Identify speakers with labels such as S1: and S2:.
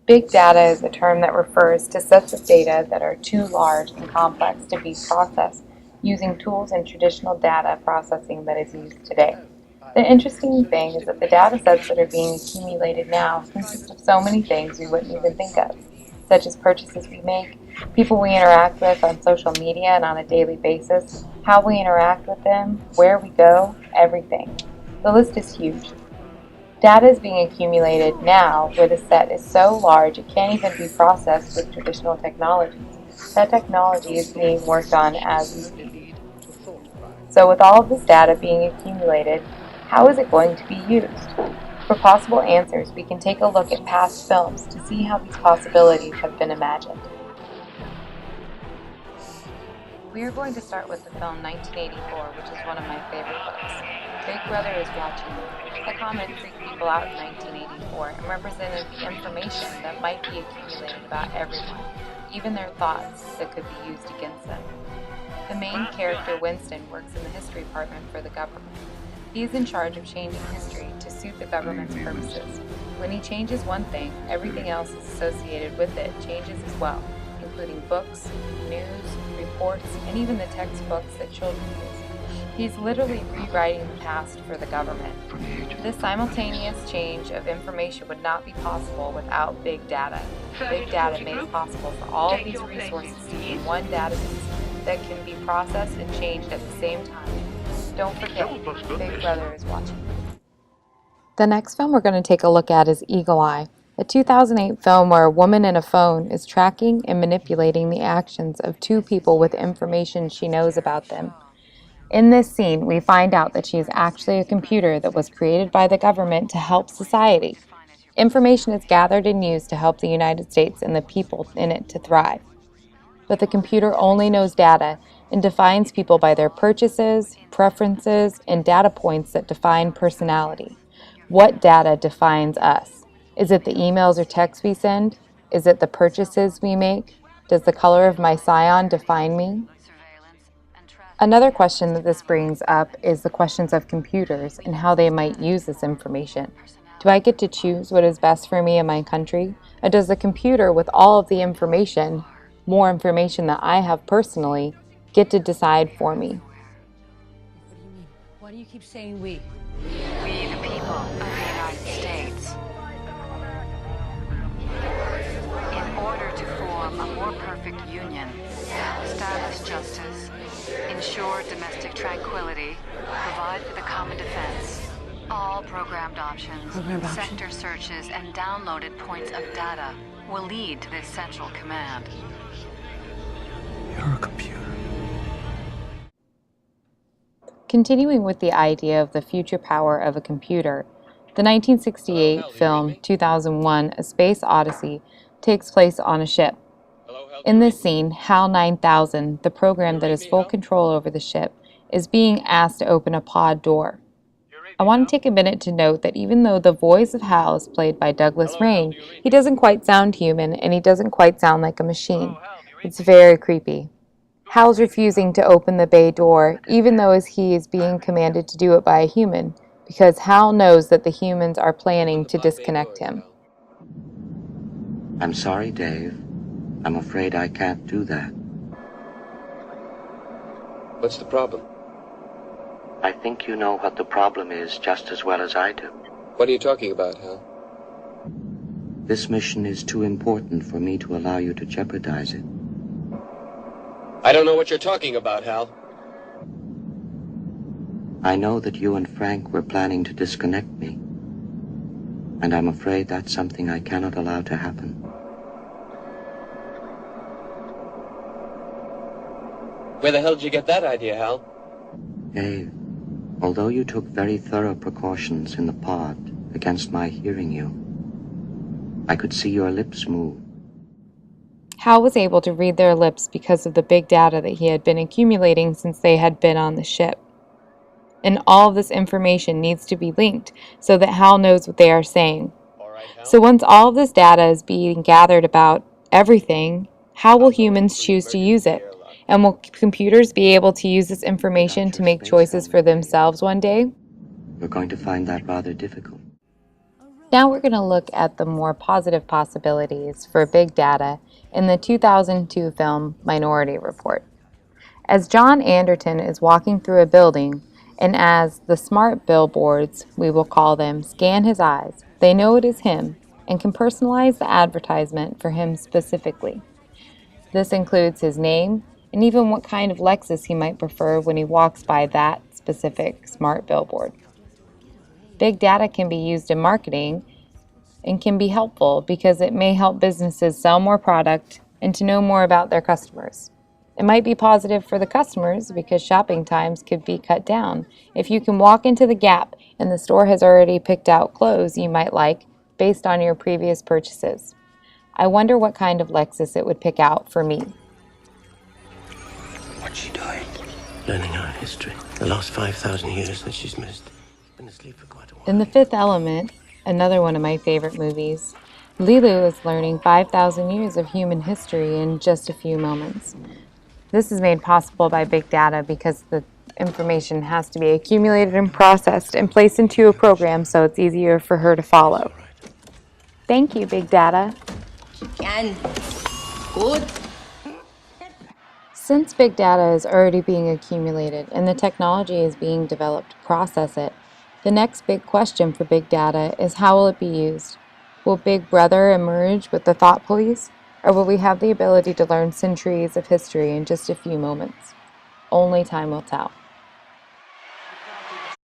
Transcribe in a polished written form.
S1: Big data is a term that refers to sets of data that are too large and complex to be processed using tools and traditional data processing that is used today. The interesting thing is that the data sets that are being accumulated now consist of so many things we wouldn't even think of, such as purchases we make, people we interact with on social media and on a daily basis, how we interact with them, where we go, everything. The list is huge. Data is being accumulated now where the set is so large it can't even be processed with traditional technologies. That technology is being worked on as we speak. So with all of this data being accumulated, how is it going to be used? For possible answers, we can take a look at past films to see how these possibilities have been imagined. We are going to start with the film 1984, which is one of my favorite books. Big Brother is Watching You. The comic freaked people out in 1984 and represented the information that might be accumulated about everyone, even their thoughts that could be used against them. The main character, Winston, works in the history department for the government. He is in charge of changing history to suit the government's purposes. When he changes one thing, everything else associated with it changes as well, including books, news, reports, and even the textbooks that children use. He's literally rewriting the past for the government. This simultaneous change of information would not be possible without big data. Big data made it possible for all of these resources to be in one database that can be processed and changed at the same time. Don't forget, Big Brother is watching. The next film we're going to take a look at is Eagle Eye, a 2008 film where a woman in a phone is tracking and manipulating the actions of two people with information she knows about them. In this scene, we find out that she is actually a computer that was created by the government to help society. Information is gathered and used to help the United States and the people in it to thrive. But the computer only knows data and defines people by their purchases, preferences, and data points that define personality. What data defines us? Is it the emails or texts we send? Is it the purchases we make? Does the color of my scion define me? Another question that this brings up is the questions of computers and how they might use this information. Do I get to choose what is best for me and my country? Or does the computer, with all of the information, more information that I have personally, get to decide for me?
S2: What do you mean? Why do you keep saying we?
S3: We, the people of the United States. In order to form a more perfect union, establish justice, ensure domestic tranquility, provide for the common defense, all programmed options, sector searches, and downloaded points of data will lead to this central command.
S4: You're a computer.
S1: Continuing with the idea of the future power of a computer, the 1968 film 2001: A Space Odyssey takes place on a ship. In this scene, HAL 9000, the program that has full control over the ship, is being asked to open a pod door. I want to take a minute to note that even though the voice of HAL is played by Douglas Rain, he doesn't quite sound human and he doesn't quite sound like a machine. It's very creepy. HAL's refusing to open the bay door, even though he is being commanded to do it by a human, because HAL knows that the humans are planning to disconnect him.
S5: I'm sorry, Dave. I'm afraid I can't do that.
S4: What's the problem?
S5: I think you know what the problem is just as well as I do.
S4: What are you talking about, Hal?
S5: This mission is too important for me to allow you to jeopardize it.
S4: I don't know what you're talking about, Hal.
S5: I know that you and Frank were planning to disconnect me, and I'm afraid that's something I cannot allow to happen.
S4: Where the hell did you get that idea, Hal?
S5: Dave, although you took very thorough precautions in the pod against my hearing you, I could see your lips move.
S1: HAL was able to read their lips because of the big data that he had been accumulating since they had been on the ship. And all of this information needs to be linked so that HAL knows what they are saying. So once all of this data is being gathered about everything, how will humans choose to use it? And will computers be able to use this information to make choices for themselves one day?
S5: You're going to find that rather difficult.
S1: Now we're going to look at the more positive possibilities for big data in the 2002 film Minority Report. As John Anderton is walking through a building, and as the smart billboards, we will call them, scan his eyes, they know it is him and can personalize the advertisement for him specifically. This includes his name and even what kind of Lexus he might prefer when he walks by that specific smart billboard. Big data can be used in marketing and can be helpful because it may help businesses sell more product and to know more about their customers. It might be positive for the customers because shopping times could be cut down. If you can walk into the Gap and the store has already picked out clothes you might like based on your previous purchases. I wonder what kind of Lexus it would pick out for me.
S6: What's she doing? Learning our history. The last 5,000 years that she's missed. Been asleep for quite a while.
S1: In The Fifth Element, another one of my favorite movies, Lilu is learning 5,000 years of human history in just a few moments. This is made possible by big data because the information has to be accumulated and processed and placed into a program so it's easier for her to follow. Thank you, big data.
S2: And good.
S1: Since big data is already being accumulated and the technology is being developed to process it, the next big question for big data is how will it be used? Will Big Brother emerge with the thought police? Or will we have the ability to learn centuries of history in just a few moments? Only time will tell.